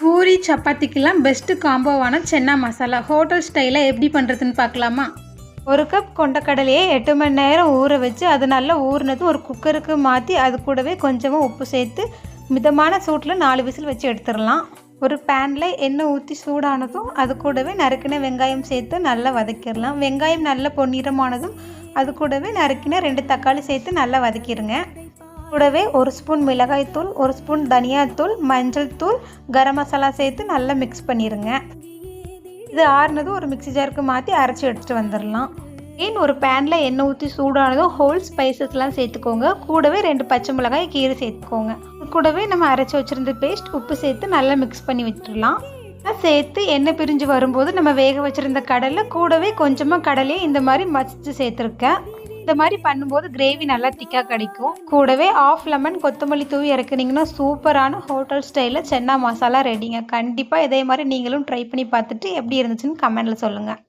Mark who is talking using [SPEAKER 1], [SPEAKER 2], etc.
[SPEAKER 1] Puri சப்பாத்திக்கெல்லாம் best காம்போவான சென்னா masala hotel ஸ்டைலில் எப்படி பண்ணுறதுன்னு பார்க்கலாமா? 1 கப் கொண்டக்கடலையை 8 மணி நேரம் ஊற வச்சு அது நல்லா ஊறினதும் ஒரு குக்கருக்கு மாற்றி அது கூடவே கொஞ்சமாக உப்பு சேர்த்து மிதமான சூட்டில் 4 விசில் வச்சு எடுத்துடலாம். ஒரு பேனில் எண்ணெய் ஊற்றி சூடானதும் அது கூடவே நறுக்கின வெங்காயம் சேர்த்து நல்லா வதக்கிடலாம். வெங்காயம் நல்லா பொன்னிறமானதும் அது கூடவே நறுக்கின 2 தக்காளி சேர்த்து நல்லா வதக்கிடுங்க. கூடவே 1 ஸ்பூன் மிளகாய்த்தூள், 1 ஸ்பூன் தனியாத்தூள், மஞ்சள் தூள், கரம் மசாலா சேர்த்து நல்லா மிக்ஸ் பண்ணிடுங்க. இது ஆறுனதும் ஒரு மிக்ஸி ஜாருக்கு மாற்றி அரைச்சி எடுத்துகிட்டு வந்துடலாம். ஒரு பேனில் எண்ணெய் ஊற்றி சூடானதும் ஹோல் ஸ்பைசஸ்லாம் சேர்த்துக்கோங்க. கூடவே 2 பச்சை மிளகாய் கீரை சேர்த்துக்கோங்க. கூடவே நம்ம அரைச்சி வச்சுருந்த பேஸ்ட் உப்பு சேர்த்து நல்லா மிக்ஸ் பண்ணி வச்சிடலாம். சேர்த்து எண்ணெய் பிரிஞ்சு வரும்போது நம்ம வேக வச்சுருந்த கடலை கூடவே கொஞ்சமாக கடலையே இந்த மாதிரி மசிச்சு சேர்த்துருக்கேன். இந்த மாதிரி பண்ணும்போது கிரேவி நல்லா திக்காக கிடைக்கும். கூடவே 1/2 லெமன் கொத்தமல்லி தூவி இறக்குனீங்கன்னா சூப்பரான ஹோட்டல் ஸ்டைலில் சென்னா மசாலா ரெடிங்க. கண்டிப்பாக இதே மாதிரி நீங்களும் ட்ரை பண்ணி பார்த்துட்டு எப்படி இருந்துச்சுன்னு கமெண்டில் சொல்லுங்கள்.